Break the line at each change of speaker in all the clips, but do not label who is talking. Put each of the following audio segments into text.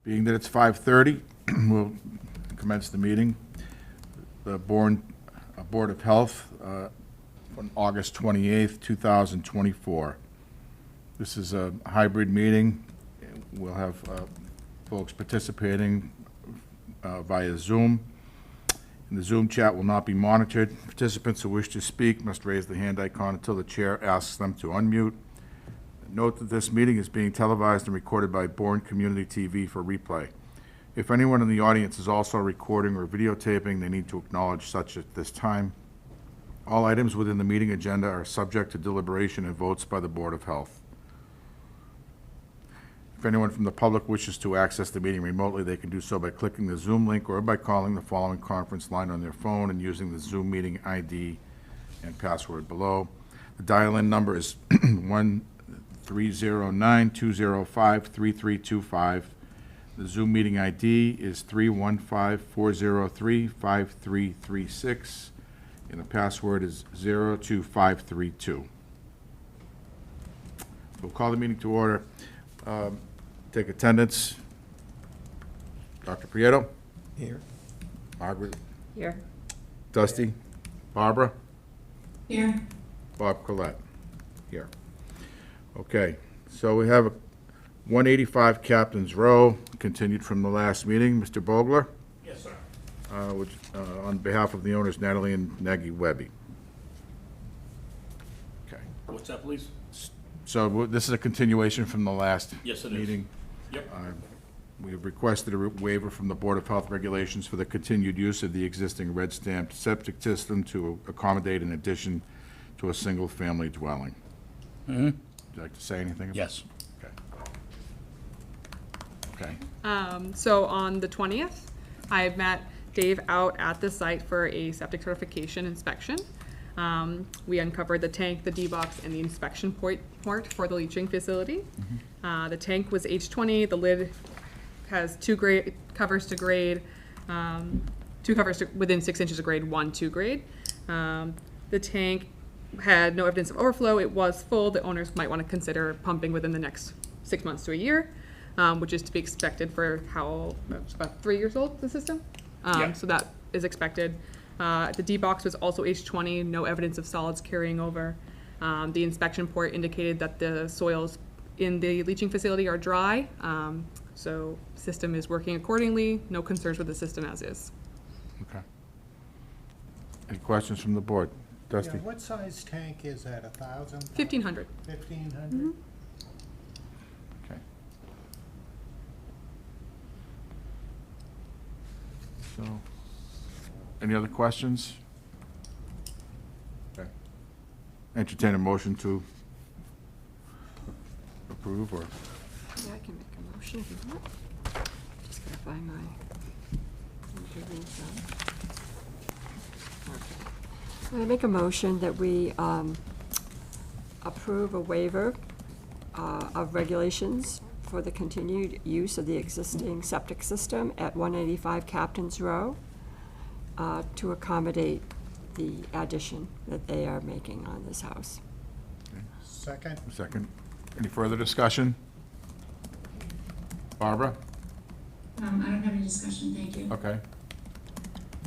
Being that it's 5:30, we'll commence the meeting. The Bourne Board of Health on August 28th, 2024. This is a hybrid meeting. We'll have folks participating via Zoom. And the Zoom chat will not be monitored. Participants who wish to speak must raise the hand icon until the chair asks them to unmute. Note that this meeting is being televised and recorded by Bourne Community TV for replay. If anyone in the audience is also recording or videotaping, they need to acknowledge such at this time. All items within the meeting agenda are subject to deliberation and votes by the Board of Health. If anyone from the public wishes to access the meeting remotely, they can do so by clicking the Zoom link or by calling the following conference line on their phone and using the Zoom meeting ID and password below. The dial-in number is 1-309-205-3325. The Zoom meeting ID is 315-403-5336, and the password is 02532. We'll call the meeting to order. Take attendance. Dr. Prieto?
Here.
Margaret?
Here.
Dusty? Barbara?
Here.
Bob Collette? Here. Okay, so we have 185 Captain's Row, continued from the last meeting. Mr. Bogler?
Yes, sir.
On behalf of the owners, Natalie and Nagy Webby. Okay,
What's that, please?
so this is a continuation from the last
Yes, it is.
meeting.
Yep.
We have requested a waiver from the Board of Health regulations for the continued use of the existing red stamped septic system to accommodate an addition to a single-family dwelling.
Mm-hmm.
Would you like to say anything?
Yes.
Okay.
So on the 20th, I met Dave out at the site for a septic certification inspection. We uncovered the tank, the D-box, and the inspection port for the leaching facility. The tank was H20. The lid has two covers to grade, two covers to within 6 inches of grade, 1 to grade. The tank had no evidence of overflow. It was full. The owners might want to consider pumping within the next 6 months to a year, which is to be expected for it's about 3 years old, the system.
Yeah.
So that is expected. The D-box was also H20, no evidence of solids carrying over. The inspection port indicated that the soils in the leaching facility are dry, so system is working accordingly. No concerns with the system as is.
Okay. Any questions from the board? Dusty?
Yeah, what size tank is that, 1,000?
1,500.
1,500?
Okay. So, any other questions? Okay. Entertain a motion to approve or?
Yeah, I can make a motion if you want. Just gotta find my interview stuff. Okay. I make a motion that we approve a waiver of regulations for the continued use of the existing septic system at 185 Captain's Row to accommodate the addition that they are making on this house.
Second?
Second. Any further discussion? Barbara?
I don't have any discussion, thank you.
Okay.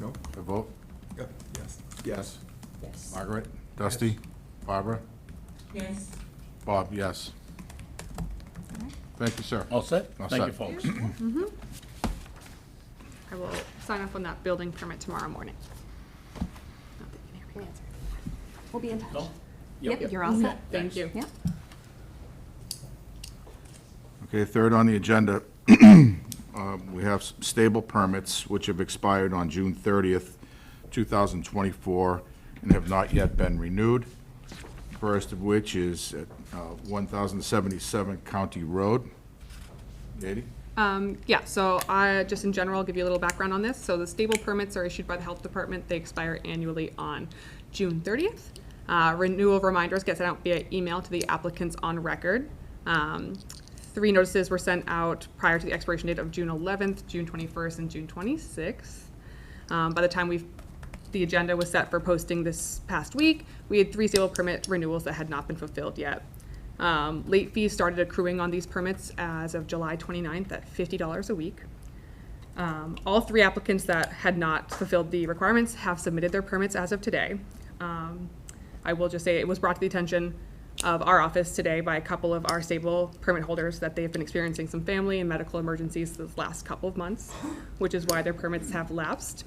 No, a vote?
Yep. Yes.
Yes.
Yes.
Margaret? Dusty? Barbara?
Yes,
Bob, yes. Thank you, sir.
All set?
All
Thank you,
set.
folks.
I will sign off on that building permit tomorrow morning. Not that you can hear me.
We'll be in touch.
No?
Yep, you're all set.
Thank you.
Yep.
Okay, third on the agenda, we have some stable permits which have expired on June 30th, 2024, and have not yet been renewed. First of which is at 1077 County Road. Katie?
Yeah, so I, just in general, give you a little background on this. So the stable permits are issued by the health department. They expire annually on June 30th. Renewal reminders get sent out via email to the applicants on record. 3 notices were sent out prior to the expiration date of June 11th, June 21st, and June 26th. By the time the agenda was set for posting this past week, we had 3 stable permit renewals that had not been fulfilled yet. Late fees started accruing on these permits as of July 29th at $50 a week. All three applicants that had not fulfilled the requirements have submitted their permits as of today. I will just say it was brought to the attention of our office today by a couple of our stable permit holders that they've been experiencing some family and medical emergencies this last couple of months, which is why their permits have lapsed.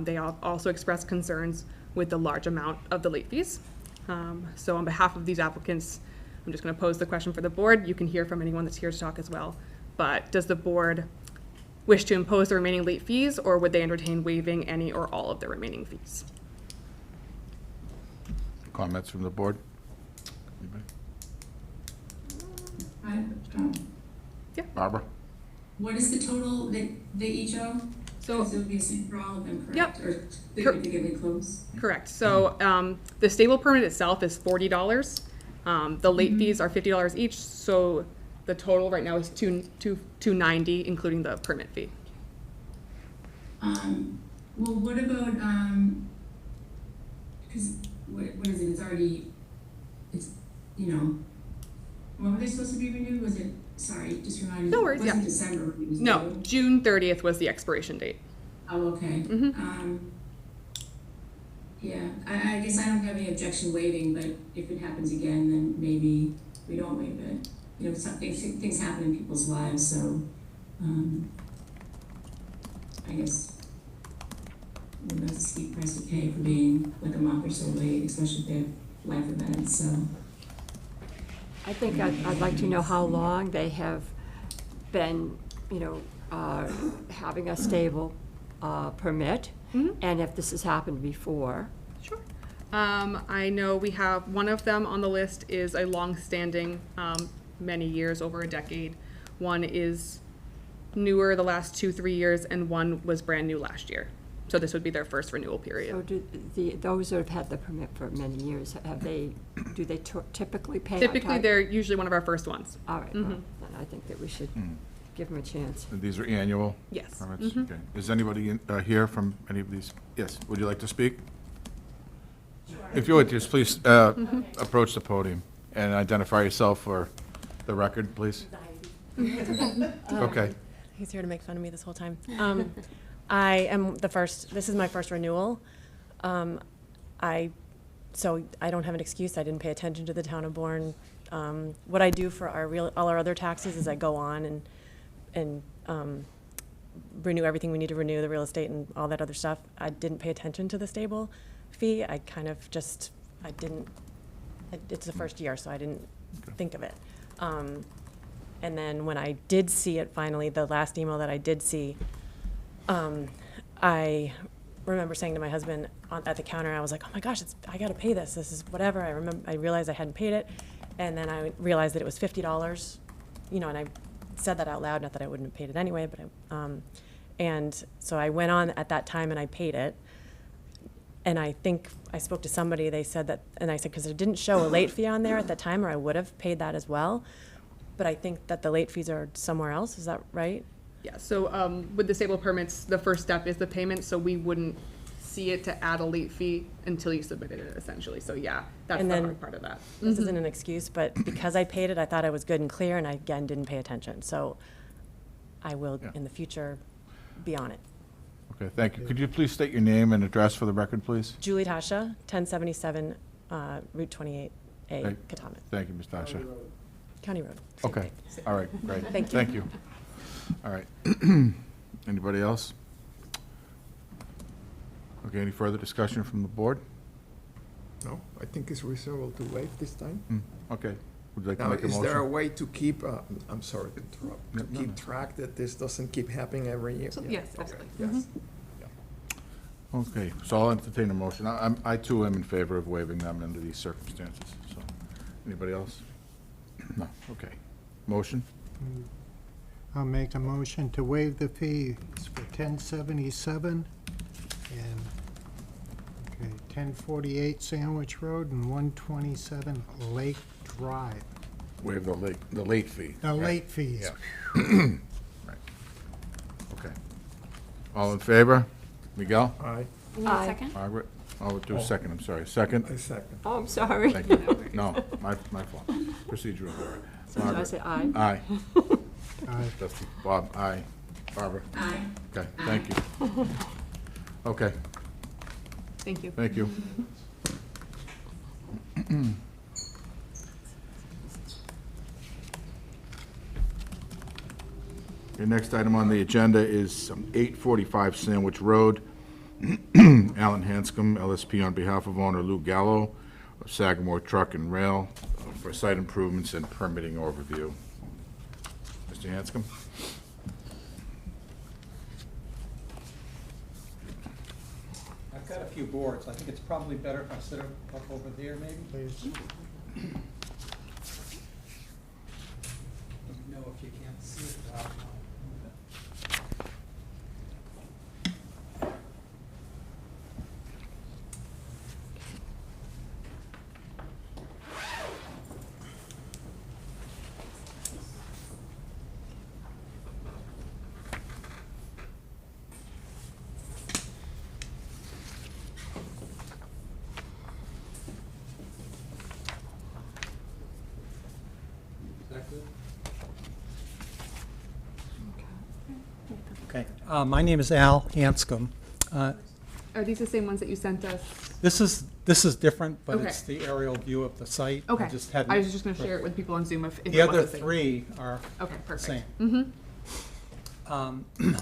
They also expressed concerns with the large amount of the late fees. So on behalf of these applicants, I'm just going to pose the question for the board. You can hear from anyone that's here to talk as well. But does the board wish to impose the remaining late fees, or would they entertain waiving any or all of the remaining fees?
Comments from the board? Anybody? Barbara?
What is the total that they each owe?
So,
Because it would be the same for all of them,
Yep.
correct? Or significantly close?
correct. So the stable permit itself is $40. The late fees are $50 each, so the total right now is $290, including the permit fee.
Well, what about, because, what is it, it's already, it's, you know, when were they supposed to be renewed? Was it, sorry, just remind me.
No worries,
It wasn't
yeah.
December when it was
No,
due?
June 30th was the expiration date.
Oh, okay. Yeah, I guess I don't have any objection waiving, but if it happens again, then maybe we don't waive it. You know, some things happen in people's lives, so, I guess that's a steep price to pay for being like a month or so late, especially if they have life events, so.
I think I'd like to know how long they have been, having a stable permit, and if this has happened before.
Sure. I know we have, one of them on the list is a long-standing, many years, over a decade. One is newer the last 2-3 years, and one was brand new last year. So this would be their first renewal period.
So do those that have had the permit for many years, do they typically pay on
Typically,
time?
they're usually one of our first ones.
All right, well, then I think that we should give them a chance.
And these are annual
Yes.
permits? Okay. Is anybody here from any of these? Yes, would you like to speak? Sure. If you would, just please approach the podium and identify yourself for the record, please. Okay.
He's here to make fun of me this whole time. I am this is my first renewal. So I don't have an excuse. I didn't pay attention to the town of Bourne. What I do for all our other taxes is I go on and renew everything we need to renew, the real estate and all that other stuff. I didn't pay attention to the stable fee. I kind of just, it's the first year, so I didn't think of it. And then when I did see it finally, the last email that I did see, I remember saying to my husband at the counter, I was like, oh my gosh, I gotta pay this. This is whatever. I realized I hadn't paid it. And then I realized that it was $50, and I said that out loud, not that I wouldn't have paid it anyway, but and so I went on at that time and I paid it. And I think I spoke to somebody, they said that, and I said, because it didn't show a late fee on there at that time, or I would have paid that as well. But I think that the late fees are somewhere else, is that right?
Yeah, so with the stable permits, the first step is the payment, so we wouldn't see it to add a late fee until you submitted it, essentially. So yeah, that's
And
the
then-
hard part of that.
This isn't an excuse, but because I paid it, I thought I was good and clear, and I, again, didn't pay attention. So I will,
Yeah.
in the future, be on it.
Okay, thank you. Could you please state your name and address for the record, please?
Julie Tasha, 1077 Route 28A,
Hey.
Katomet,
Thank you, Ms. Tasha.
County Road. Same
Okay,
thing.
all right, great.
Thank you.
Thank you. All right. Anybody else? Okay, any further discussion from the board?
No, I think it's reasonable to waive this time.
Okay, would you like to
Now,
make a
is there a
motion?
way to keep, I'm sorry to interrupt, to
No,
keep
no.
track that this doesn't keep happening every year?
So-
Yeah,
yes,
okay,
absolutely.
Yes.
Okay, so I'll entertain a motion. I too am in favor of waiving them under these circumstances, so. Anybody else? No, okay. Motion?
I'll make a motion to waive the fees for 1077 and, 1048 Sandwich Road and 127 Lake Drive.
Waive the late fee.
The
right?
late fees.
Yeah. Right. Okay. All in favor? Miguel?
Aye.
Aye.
Margaret? I'll do a second, I'm sorry. Second?
I second.
Oh, I'm sorry.
Thank you. No, my fault. Procedural error.
So did I
Margaret?
say aye?
Aye.
Aye.
Trustee Bob, aye. Barbara?
Aye.
Okay, thank you. Okay,
Thank you.
thank you. The next item on the agenda is 845 Sandwich Road. Alan Hanscom, LSP, on behalf of owner Lou Gallo of Sagamore Truck and Rail for site improvements and permitting overview. Mr. Hanscom?
I've got a few boards. I think it's probably better if I sit up over there, maybe.
Please.
Let me know if you can't see it. I'll move it. Is that good? Okay, my name is Al Hanscom.
Are these the same ones that you sent us?
This is different, but
Okay.
it's the aerial view of the site.
Okay.
I just hadn't.
I was just gonna share it with people on Zoom if it
The
was
other
same.
three are
Okay,
the
perfect.
same.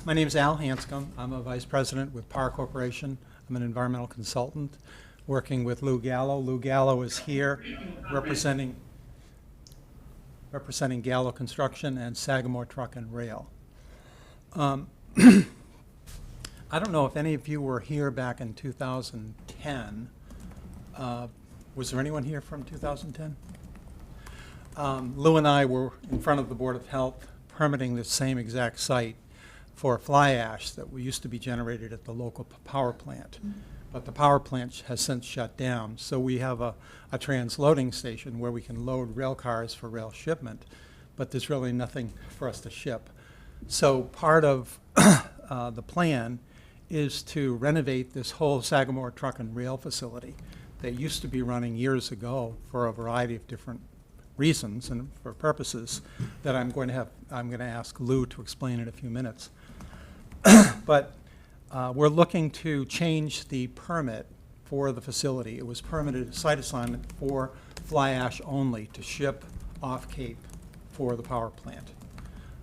My name is Al Hanscom. I'm a vice president with Power Corporation. I'm an environmental consultant working with Lou Gallo. Lou Gallo is here representing Gallo Construction and Sagamore Truck and Rail. I don't know if any of you were here back in 2010. Was there anyone here from 2010? Lou and I were in front of the Board of Health permitting the same exact site for fly ash that used to be generated at the local power plant. But the power plant has since shut down, so we have a transloading station where we can load rail cars for rail shipment, but there's really nothing for us to ship. So part of the plan is to renovate this whole Sagamore Truck and Rail facility that used to be running years ago for a variety of different reasons and for purposes that I'm going to ask Lou to explain in a few minutes. But we're looking to change the permit for the facility. It was permitted site assignment for fly ash only to ship off Cape for the power plant.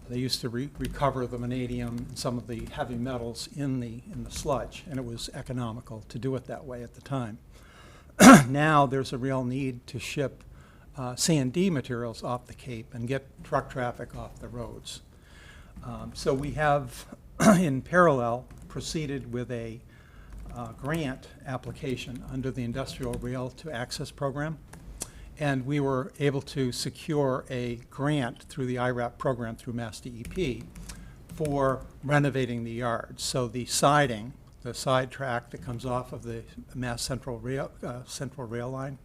They used to recover the vanadium and some of the heavy metals in the sludge, and it was economical to do it that way at the time. Now there's a real need to ship C&D materials off the Cape and get truck traffic off the roads. So we have, in parallel, proceeded with a grant application under the Industrial Rail to Access Program. And we were able to secure a grant through the IRAP program through Mass DEP for renovating the yard. So the siding, the side track that comes off of the Mass Central Rail Line,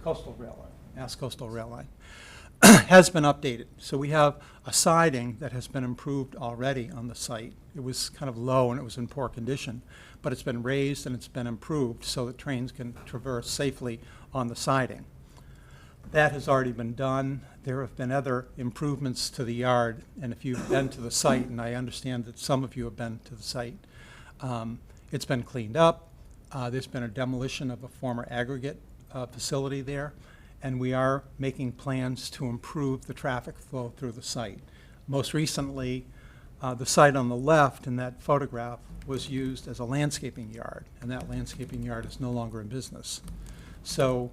Coastal Rail Line, Mass Coastal Rail Line, has been updated. So we have a siding that has been improved already on the site. It was kind of low and it was in poor condition, but it's been raised and it's been improved so that trains can traverse safely on the siding. That has already been done. There have been other improvements to the yard, and if you've been to the site, and I understand that some of you have been to the site, it's been cleaned up. There's been a demolition of a former aggregate facility there, and we are making plans to improve the traffic flow through the site. Most recently, the site on the left in that photograph was used as a landscaping yard, and that landscaping yard is no longer in business. So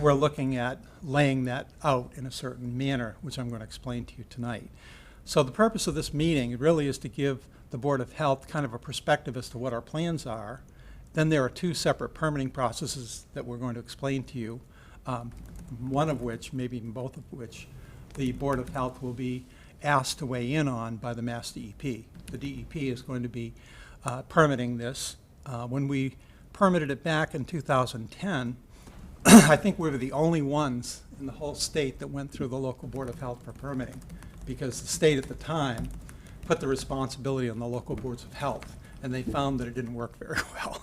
we're looking at laying that out in a certain manner, which I'm going to explain to you tonight. So the purpose of this meeting really is to give the Board of Health kind of a perspective as to what our plans are. Then there are two separate permitting processes that we're going to explain to you, one of which, maybe even both of which, the Board of Health will be asked to weigh in on by the Mass DEP. The DEP is going to be permitting this. When we permitted it back in 2010, I think we were the only ones in the whole state that went through the local Board of Health for permitting, because the state at the time put the responsibility on the local boards of health, and they found that it didn't work very well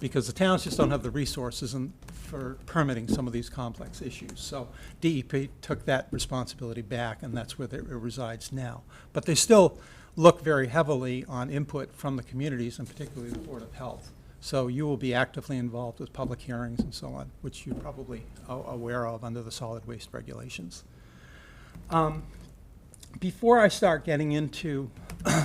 because the towns just don't have the resources for permitting some of these complex issues. So DEP took that responsibility back, and that's where it resides now. But they still look very heavily on input from the communities, and particularly the Board of Health. So you will be actively involved with public hearings and so on, which you're probably aware of under the solid waste regulations. Before I start getting into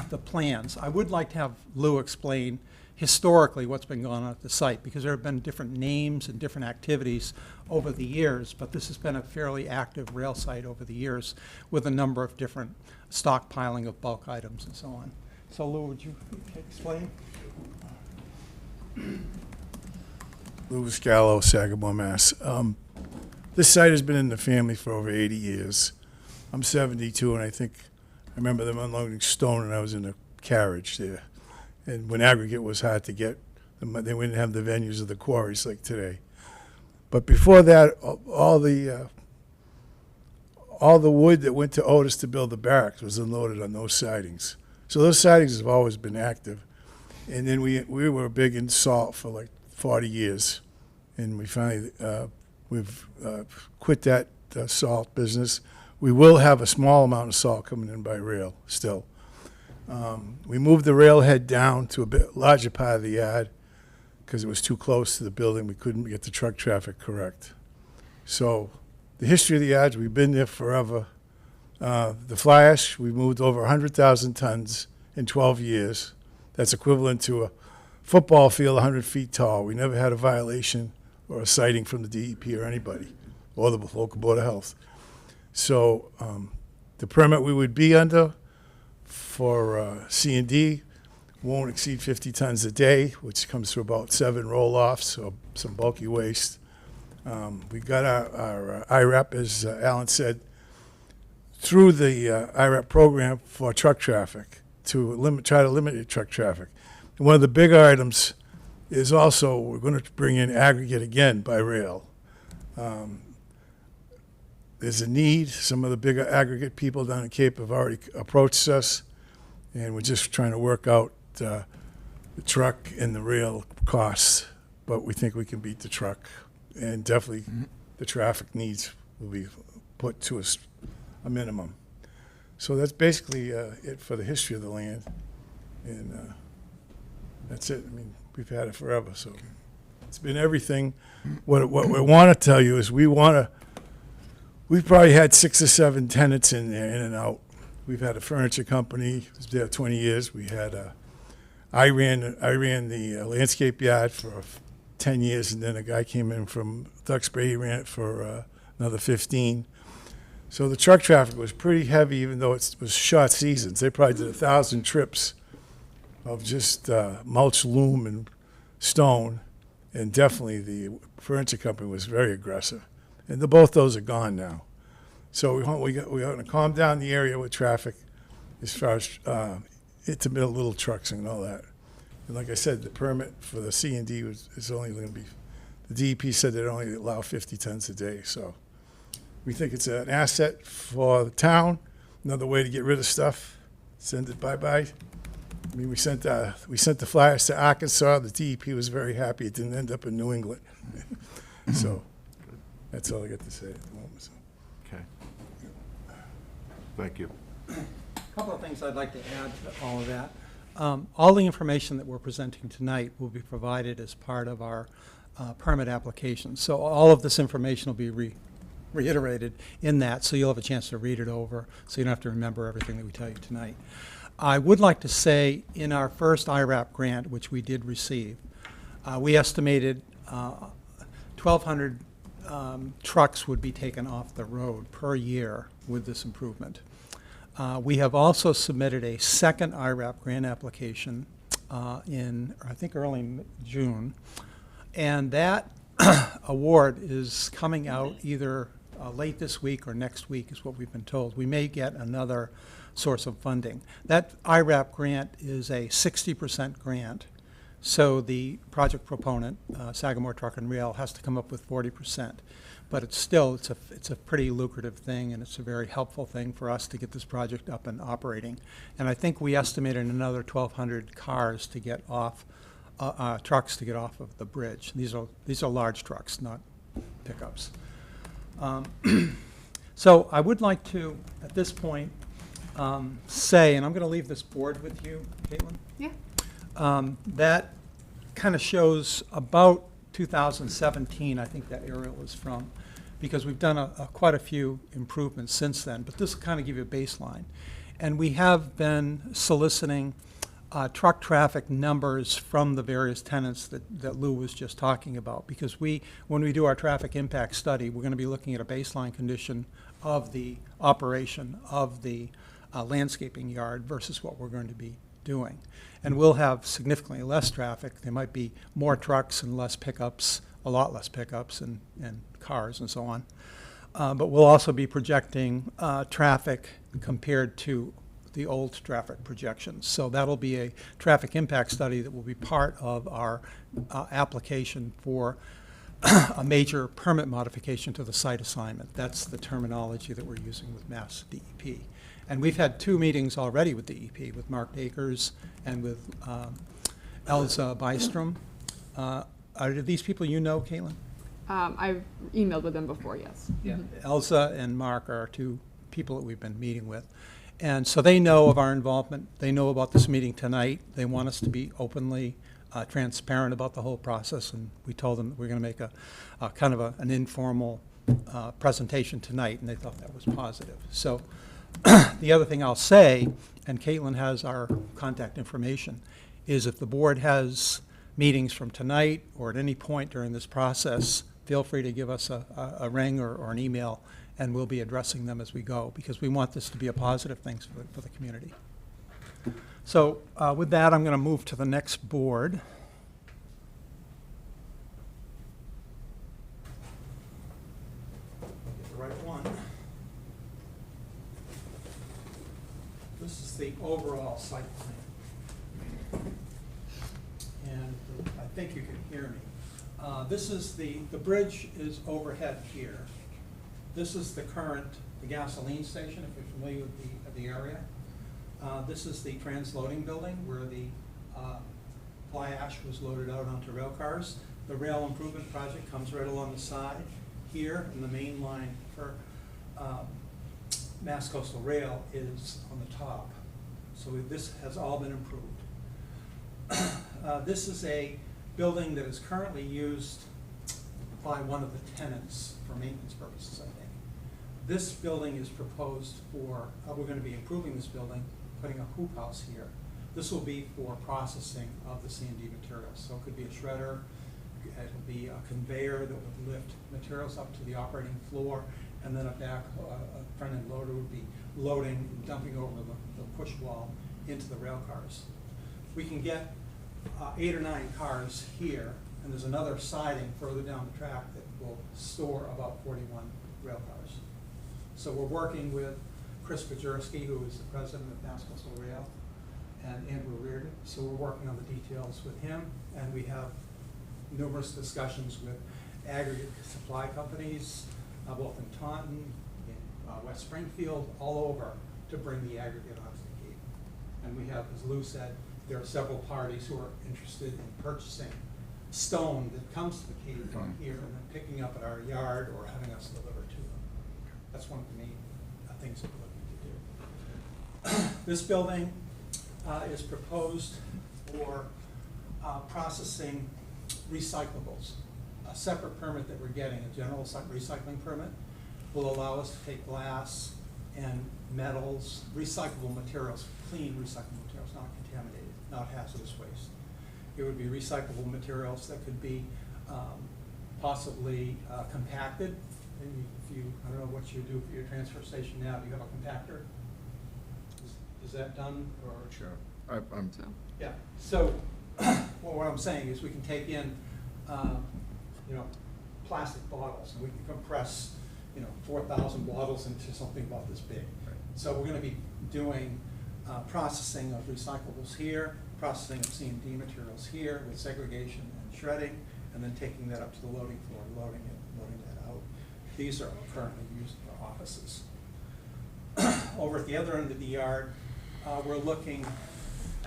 the plans, I would like to have Lou explain historically what's been going on at the site, because there have been different names and different activities over the years, but this has been a fairly active rail site over the years with a number of different stockpiling of bulk items and so on. So Lou, would you explain?
Louis Gallo, Sagamore, Mass. This site has been in the family for over 80 years. I'm 72, and I think I remember them unloading stone, and I was in a carriage there. And when aggregate was hard to get, they didn't have the venues of the quarries like today. But before that, all the wood that went to Otis to build the barracks was unloaded on those sidings. So those sidings have always been active. And then we were big in salt for like 40 years, and we finally we've quit that salt business. We will have a small amount of salt coming in by rail still. We moved the railhead down to a bit larger part of the yard because it was too close to the building. We couldn't get the truck traffic correct. So the history of the yards, we've been there forever. The fly ash, we moved over 100,000 tons in 12 years. That's equivalent to a football field 100 feet tall. We never had a violation or a citing from the DEP or anybody, or the local Board of Health. So the permit we would be under for C&D won't exceed 50 tons a day, which comes to about 7 roll-offs or some bulky waste. We got our IRAP, as Alan said, through the IRAP program for truck traffic to try to limit truck traffic. And one of the big items is also we're going to bring in aggregate again by rail. There's a need. Some of the bigger aggregate people down at Cape have already approached us, and we're just trying to work out the truck and the rail costs, but we think we can beat the truck, and definitely the traffic needs will be put to a minimum. So that's basically it for the history of the land, and that's it. I mean, we've had it forever, so it's been everything. What we want to tell you is we've probably had 6 or 7 tenants in there, in and out. We've had a furniture company, was there 20 years. We had I ran the landscape yard for 10 years, and then a guy came in from Duxbury, he ran it for another 15. So the truck traffic was pretty heavy, even though it was short seasons. They probably did 1,000 trips of just mulch, loom, and stone, and definitely the furniture company was very aggressive. And both those are gone now. So we want to calm down the area with traffic as far as intimate little trucks and all that. And like I said, the permit for the C&D is only going to be, the DEP said they'd only allow 50 tons a day. So we think it's an asset for the town, another way to get rid of stuff, send it bye-bye. I mean, we sent the flyers to Arkansas. The DEP was very happy it didn't end up in New England. So that's all I got to say at the moment. So.
Okay. Thank you.
A couple of things I'd like to add to all of that. All the information that we're presenting tonight will be provided as part of our permit application. So all of this information will be reiterated in that, so you'll have a chance to read it over, so you don't have to remember everything that we tell you tonight. I would like to say in our first IRAP grant, which we did receive, we estimated 1,200 trucks would be taken off the road per year with this improvement. We have also submitted a second IRAP grant application in, I think, early June, and that award is coming out either late this week or next week is what we've been told. We may get another source of funding. That IRAP grant is a 60% grant, so the project proponent, Sagamore Truck and Rail, has to come up with 40%. But it's still, it's a pretty lucrative thing, and it's a very helpful thing for us to get this project up and operating. And I think we estimated another 1,200 cars to get off trucks to get off of the bridge. These are large trucks, not pickups. So I would like to, at this point, say, and I'm going to leave this board with you, Caitlin.
Yeah.
That kind of shows about 2017, I think that aerial is from, because we've done quite a few improvements since then, but this will kind of give you a baseline. And we have been soliciting truck traffic numbers from the various tenants that Lou was just talking about, because when we do our traffic impact study, we're going to be looking at a baseline condition of the operation of the landscaping yard versus what we're going to be doing. And we'll have significantly less traffic. There might be more trucks and less pickups, a lot less pickups and cars and so on. But we'll also be projecting traffic compared to the old traffic projections. So that'll be a traffic impact study that will be part of our application for a major permit modification to the site assignment. That's the terminology that we're using with Mass DEP. And we've had 2 meetings already with DEP, with Mark Akers and with Elza Bystrom. Are these people you know, Caitlin?
I've emailed with them before, yes.
Yeah. Elza and Mark are 2 people that we've been meeting with. And so they know of our involvement. They know about this meeting tonight. They want us to be openly transparent about the whole process. And we told them that we're going to make a kind of an informal presentation tonight, and they thought that was positive. So the other thing I'll say, and Caitlin has our contact information, is if the board has meetings from tonight or at any point during this process, feel free to give us a ring or an email, and we'll be addressing them as we go, because we want this to be a positive thing for the community. So with that, I'm going to move to the next board. Get the right one. This is the overall site plan. And I think you can hear me. This is the bridge is overhead here. This is the gasoline station, if you're familiar with the area. This is the transloading building where the fly ash was loaded out onto rail cars. The rail improvement project comes right along the side here, and the main line for Mass Coastal Rail is on the top. So this has all been improved. This is a building that is currently used by one of the tenants for maintenance purposes, I think. This building is proposed for, we're going to be improving this building, putting a hoop house here. This will be for processing of the C&D materials. So it could be a shredder, it'll be a conveyor that would lift materials up to the operating floor, and then a front-end loader would be loading, dumping over the push wall into the rail cars. We can get 8 or 9 cars here, and there's another siding further down the track that will store about 41 rail cars. So we're working with Chris Pajurski, who is the president of Mass Coastal Rail, and Andrew Reardon. So we're working on the details with him, and we have numerous discussions with aggregate supply companies, both in Taunton, in West Springfield, all over, to bring the aggregate onto the Cape. And we have, as Lou said, there are several parties who are interested in purchasing stone that comes to the Cape from here and then picking up at our yard or having us deliver to them. That's one of the main things that we're looking to do. This building is proposed for processing recyclables. A separate permit that we're getting, a general recycling permit, will allow us to take glass and metals, recyclable materials, clean recyclable materials, not contaminated, not hazardous waste. It would be recyclable materials that could be possibly compacted. Maybe I don't know what you do for your transfer station now. Do you have a compactor? Is that done? Or
Sure.
Yeah. So well, what I'm saying is we can take in plastic bottles, and we can compress 4,000 bottles into something about this big.
Right.
So we're going to be doing processing of recyclables here, processing of C&D materials here with segregation and shredding, and then taking that up to the loading floor, loading that out. These are currently used for offices. Over at the other end of the yard, we're looking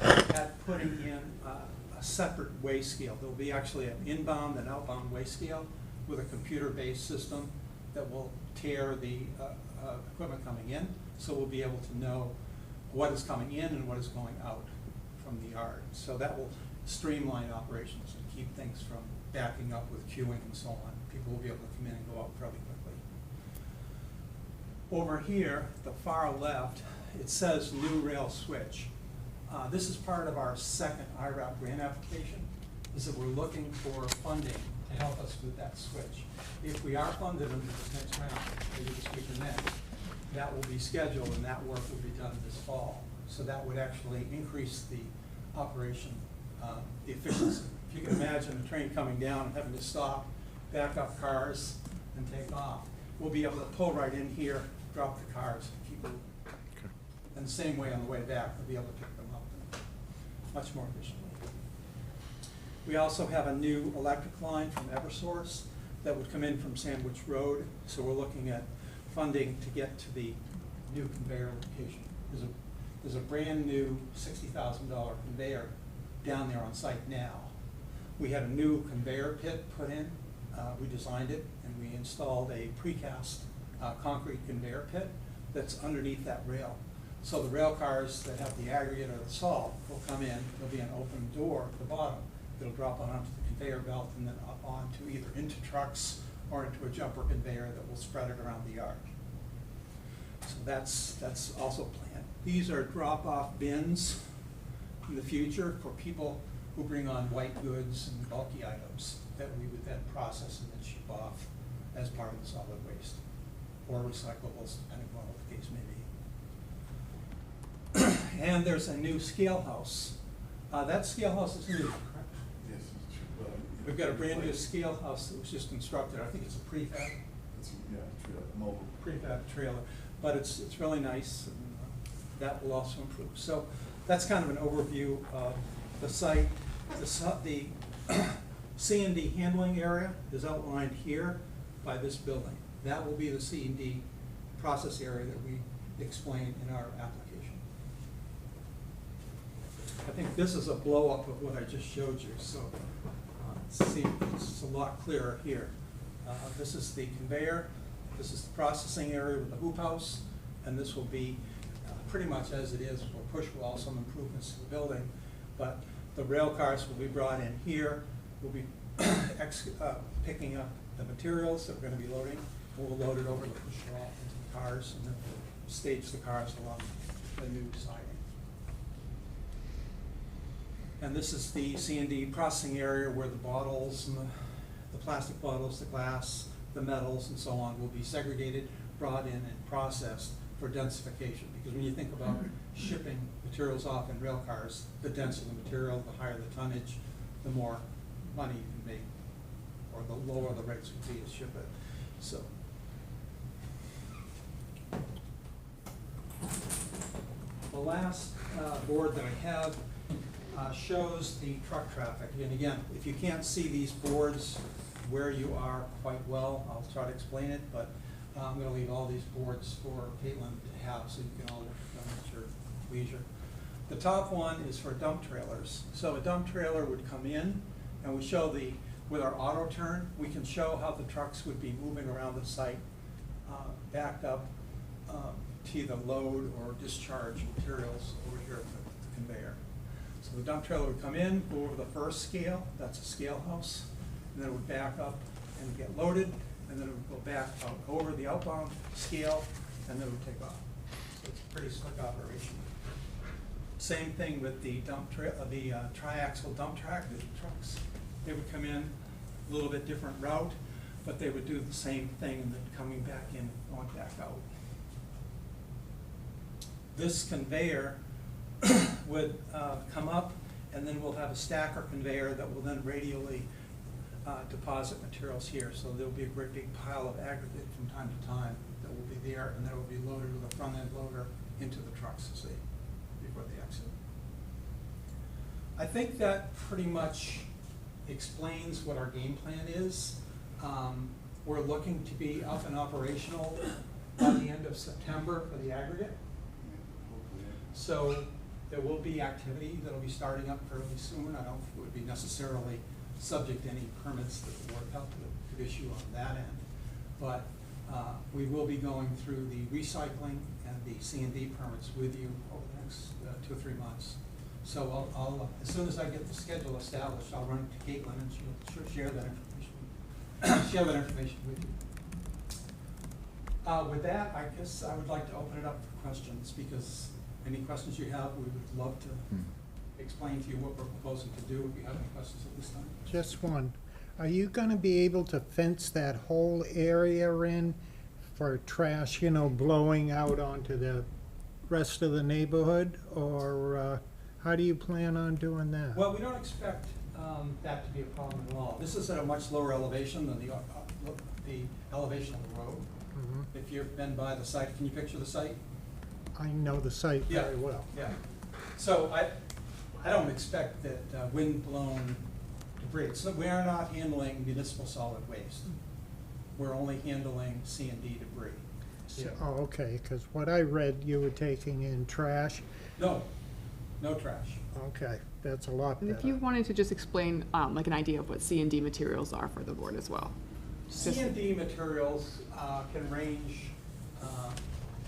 at putting in a a separate weigh scale. There'll be actually an inbound and outbound weigh scale with a computer-based system that will tear the equipment coming in, so we'll be able to know what is coming in and what is going out from the yard. So that will streamline operations and keep things from backing up with queuing and so on. People will be able to come in and go out fairly quickly. Over here, the far left, it says new rail switch. This is part of our second IRAP grant application, is that we're looking for funding to help us with that switch. If we are funded under this next round, maybe this week and next, that will be scheduled and that work will be done this fall. So that would actually increase the operation, the efficiency. If you can imagine a train coming down and having to stop, back up cars, and take off, we'll be able to pull right in here, drop the cars, and keep moving. And the same way on the way back, we'll be able to pick them up much more efficiently. We also have a new electric line from Eversource that would come in from Sandwich Road. So we're looking at funding to get to the new conveyor location. There's a brand new $60,000 conveyor down there on site now. We had a new conveyor pit put in. We designed it and we installed a precast concrete conveyor pit that's underneath that rail. So the rail cars that have the aggregate or the salt will come in, there'll be an open door at the bottom. It'll drop onto the conveyor belt and then up onto either into trucks or into a jumper conveyor that will spread it around the yard. So that's also planned. These are drop-off bins in the future for people who bring on white goods and bulky items that we would then process and then ship off as part of the solid waste or recyclables, depending on what the case may be. And there's a new scale house. That scale house is new, correct?
Yes.
We've got a brand new scale house that was just constructed. I think it's a prefab.
Mobile.
Prefab trailer, but it's really nice, and that will also improve. So that's kind of an overview of the site. The C&D handling area is outlined here by this building. That will be the C&D process area that we explain in our application. I think this is a blow-up of what I just showed you, so see, it's a lot clearer here. This is the conveyor, this is the processing area with the hoop house, and this will be pretty much as it is. We'll push wall, some improvements to the building, but the rail cars will be brought in here. We'll be picking up the materials that we're going to be loading. We'll load it over the push wall into the cars and then stage the cars along the new siding. And this is the C&D processing area where the bottles and the plastic bottles, the glass, the metals, and so on will be segregated, brought in, and processed for densification. Because when you think about shipping materials off in rail cars, the denser the material, the higher the tonnage, the more money you can make, or the lower the rates would be to ship it. So. The last board that I have shows the truck traffic. And again, if you can't see these boards where you are quite well, I'll try to explain it, but I'm going to leave all these boards for Caitlin to have so you can all look at them at your leisure. The top one is for dump trailers. So a dump trailer would come in, and we show with our auto turn, we can show how the trucks would be moving around the site, backed up to either load or discharge materials over here at the conveyor. So the dump trailer would come in, go over the first scale, that's a scale house, and then it would back up and get loaded, and then it would go back out over the outbound scale, and then it would take off. So it's a pretty slick operation. Same thing with the triaxle dump trucks. They would come in a little bit different route, but they would do the same thing and then coming back in and going back out. This conveyor would come up, and then we'll have a stacker conveyor that will then radially deposit materials here. So there'll be a great big pile of aggregate from time to time that will be there, and that will be loaded with a front end loader into the trucks as they before they exit. I think that pretty much explains what our game plan is. We're looking to be up and operational by the end of September for the aggregate. So There will be activity that'll be starting up fairly soon. I don't think it would be necessarily subject to any permits that the Board of Health could issue on that end. But we will be going through the recycling and the C&D permits with you over the next 2 or 3 months. So I'll as soon as I get the schedule established, I'll run it to Caitlin and she'll share that information. Share that information with you. With that, I guess I would like to open it up for questions, because any questions you have, we would love to explain to you what we're proposing to do if you have any questions at this time.
Just one. Are you gonna be able to fence that whole area in for trash, you know, blowing out onto the rest of the neighborhood? Or how do you plan on doing that?
Well, we don't expect that to be a problem at all. This is at a much lower elevation than the elevation of the road.
Mhm.
If you've been by the site, can you picture the site?
I know the site
Yeah.
very well.
Yeah. So I don't expect that wind-blown debris. So we are not handling municipal solid waste. We're only handling C&D debris.
Oh, okay, because what I read, you were taking in trash.
No, no trash.
Okay, that's a lot
And
better.
if you wanted to just explain, like an idea of what C&D materials are for the board as well. Just-
C&D materials can range,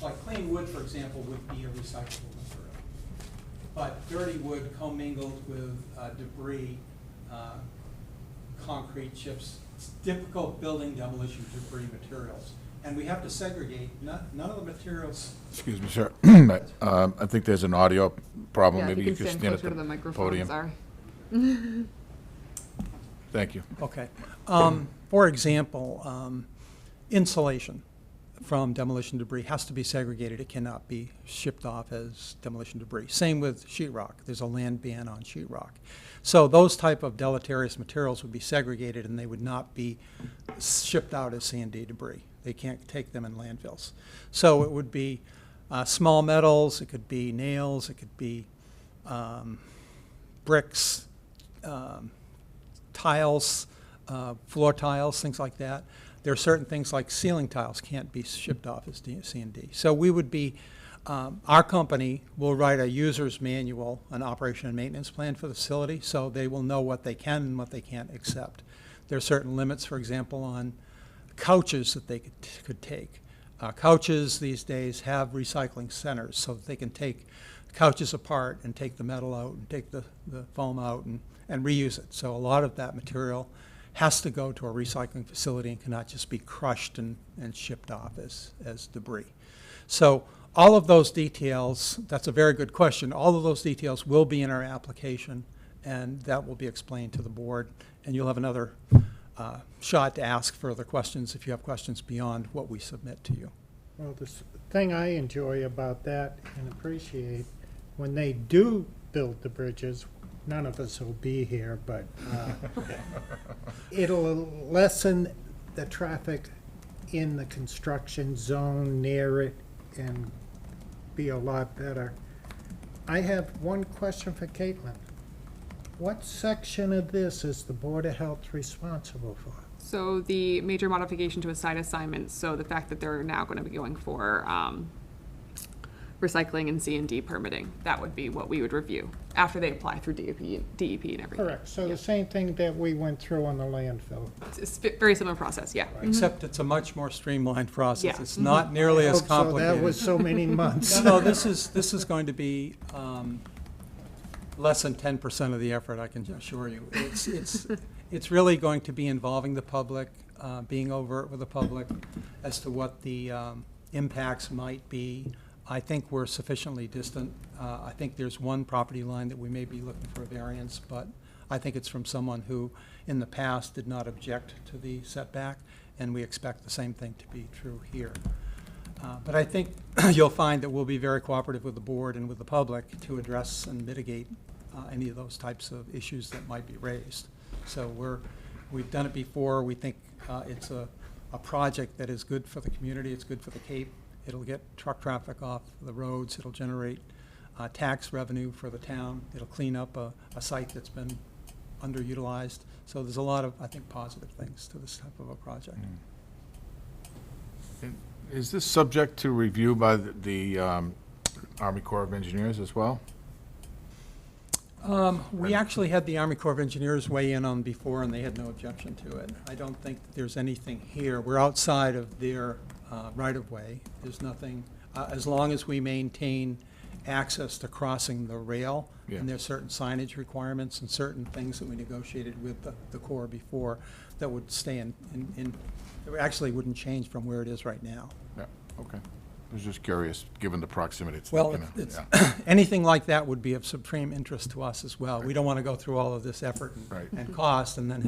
like clean wood, for example, would be a recyclable material. But dirty wood commingled with debris, concrete chips, it's difficult building demolition debris materials. And we have to segregate, none of the materials.
Excuse me, sir. I think there's an audio problem.
Yeah, if
Maybe
you
you
can
could
stand
stand at
closer to the
the
microphone,
podium.
sorry.
Thank you.
Okay. For example, insulation from demolition debris has to be segregated. It cannot be shipped off as demolition debris. Same with sheetrock. There's a land ban on sheetrock. So those type of deleterious materials would be segregated, and they would not be shipped out as C&D debris. They can't take them in landfills. So it would be small metals, it could be nails, it could be bricks, tiles, floor tiles, things like that. There are certain things like ceiling tiles can't be shipped off as C&D. So we would be, our company will write a user's manual, an operation and maintenance plan for the facility, so they will know what they can and what they can't accept. There are certain limits, for example, on couches that they could take. Couches these days have recycling centers, so that they can take couches apart and take the metal out and take the foam out and reuse it. So a lot of that material has to go to a recycling facility and cannot just be crushed and shipped off as debris. So all of those details, that's a very good question, all of those details will be in our application, and that will be explained to the board, and you'll have another shot to ask further questions if you have questions beyond what we submit to you.
Well, the thing I enjoy about that and appreciate, when they do build the bridges, none of us will be here, but it'll lessen the traffic in the construction zone near it and be a lot better. I have one question for Caitlin. What section of this is the Board of Health responsible for?
So the major modification to a site assignment, so the fact that they're now going to be going for recycling and C&D permitting, that would be what we would review after they apply through DEP and everything.
Correct, so the same thing that we went through on the landfill.
It's a very similar process, yeah.
Except it's a much more streamlined process.
Yeah.
It's not nearly as
So
complicated.
that was so many months.
No, this is going to be less than 10% of the effort, I can assure you. It's really going to be involving the public, being overt with the public as to what the impacts might be. I think we're sufficiently distant. I think there's one property line that we may be looking for a variance, but I think it's from someone who, in the past, did not object to the setback, and we expect the same thing to be true here. But I think you'll find that we'll be very cooperative with the board and with the public to address and mitigate any of those types of issues that might be raised. So we've done it before. We think it's a project that is good for the community. It's good for the Cape. It'll get truck traffic off the roads. It'll generate tax revenue for the town. It'll clean up a site that's been underutilized. So there's a lot of, I think, positive things to this type of a project.
Is this subject to review by the Army Corps of Engineers as well?
We actually had the Army Corps of Engineers weigh in on before, and they had no objection to it. I don't think that there's anything here. We're outside of their right-of-way. There's nothing, as long as we maintain access to crossing the rail,
Yeah.
and there's certain signage requirements and certain things that we negotiated with the Corps before that would stay in, it actually wouldn't change from where it is right now.
Yeah, okay. I was just curious, given the proximity.
Well,
you know,
it's,
yeah.
anything like that would be of supreme interest to us as well. We don't want to go through all of this effort
Right.
and cost and then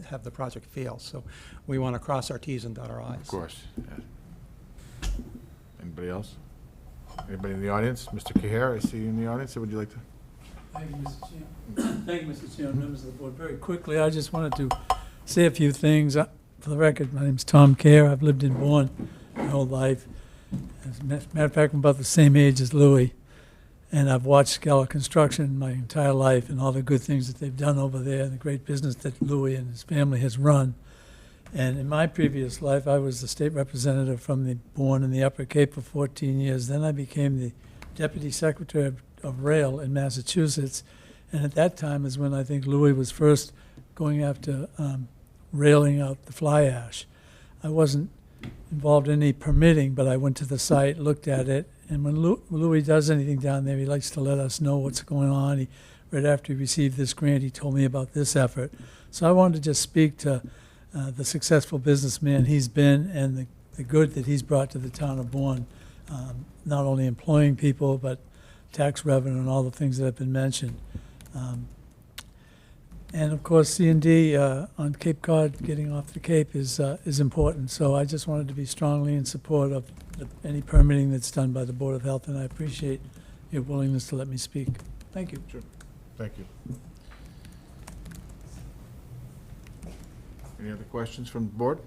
have the project fail. So we want to cross our Ts and dot our Is.
Of course. Yeah. Anybody else? Anybody in the audience? Mr. Cahere, I see you in the audience. Would you like to?
Thank you, Mr. Chairman. Thank you, Mr. Chairman, members of the board. Very quickly, I just wanted to say a few things. For the record, my name's Tom Kerr. I've lived in Bourne my whole life. As a matter of fact, I'm about the same age as Louis, and I've watched Skeller Construction my entire life and all the good things that they've done over there, the great business that Louis and his family has run. And in my previous life, I was the state representative from the Bourne and the Upper Cape for 14 years. Then I became the deputy secretary of rail in Massachusetts, and at that time is when I think Louis was first going after railing out the fly ash. I wasn't involved in any permitting, but I went to the site, looked at it, and when Louis does anything down there, he likes to let us know what's going on. Right after he received this grant, he told me about this effort. So I wanted to just speak to the successful businessman he's been and the good that he's brought to the town of Bourne, not only employing people, but tax revenue and all the things that have been mentioned. And of course, C&D on Cape Cod, getting off the Cape is important. So I just wanted to be strongly in support of any permitting that's done by the Board of Health, and I appreciate your willingness to let me speak. Thank you.
Sure. Thank you. Any other questions from the board?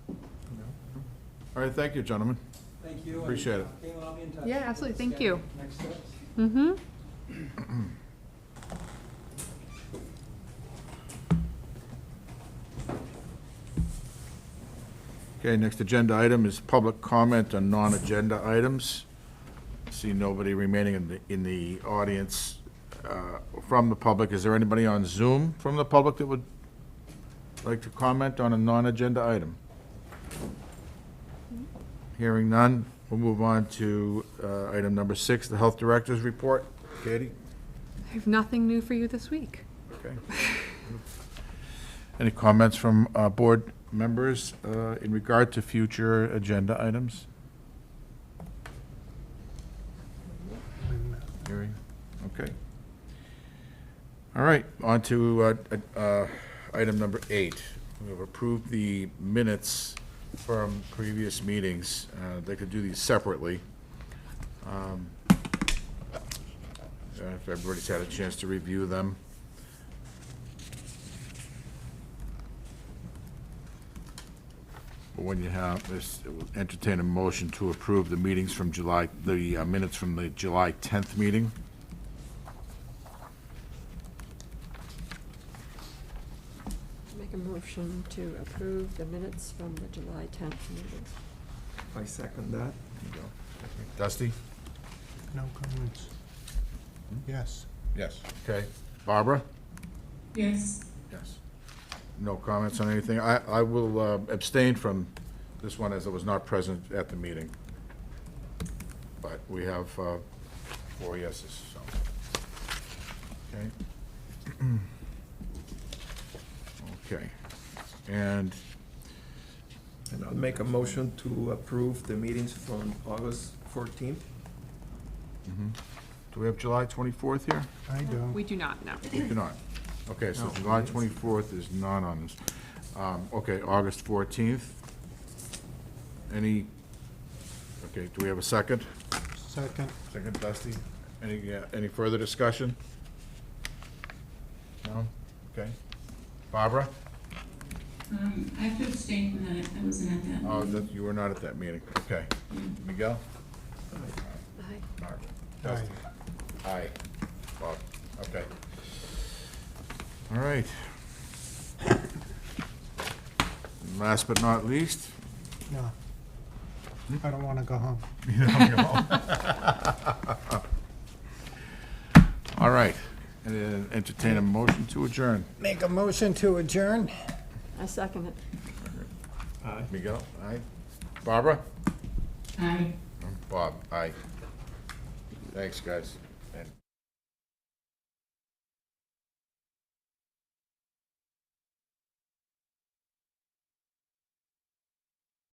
No. All right, thank you, gentlemen.
Thank you.
Appreciate it.
Caitlin, I'll be in touch.
Yeah, absolutely. Thank you.
Next steps.
Mm-hmm.
Okay, next agenda item is public comment on non-agenda items. See nobody remaining in the audience from the public. Is there anybody on Zoom from the public that would like to comment on a non-agenda item? Hearing none, we'll move on to item number 6, the Health Director's Report. Katie?
I have nothing new for you this week.
Okay. Any comments from board members in regard to future agenda items? Hearing, okay. All right, on to item number 8. We have approved the minutes from previous meetings. They could do these separately. If everybody's had a chance to review them. But when you have this, it will entertain a motion to approve the meetings from July, the minutes from the July 10th meeting.
Make a motion to approve the minutes from the July 10th meeting.
I second that.
Dusty?
No comments. Yes.
Yes. Okay. Barbara?
Yes,
Yes. No comments on anything. I will abstain from this one as I was not present at the meeting. But we have 4 yeses, so. Okay. Okay. And
And I'll make a motion to approve the meetings from August 14th.
do we have July 24th here?
I do.
We do not, no.
We do not. Okay, so
No.
July 24th is not on this. Okay, August 14th. Okay, do we have a second?
Second.
Second, Dusty. Any further discussion? No? Okay. Barbara?
I have to abstain from that, I wasn't at that.
Oh, you were not at that meeting. Okay. Miguel?
Aye.
Mark? Dusty? Aye. Bob? Okay. All right. Last but not least.
No. I don't want to go home.
All right. And entertain a motion to adjourn.
Make a motion to adjourn?
I second it.
Miguel, aye. Barbara?
Aye.
Bob, aye. Thanks, guys.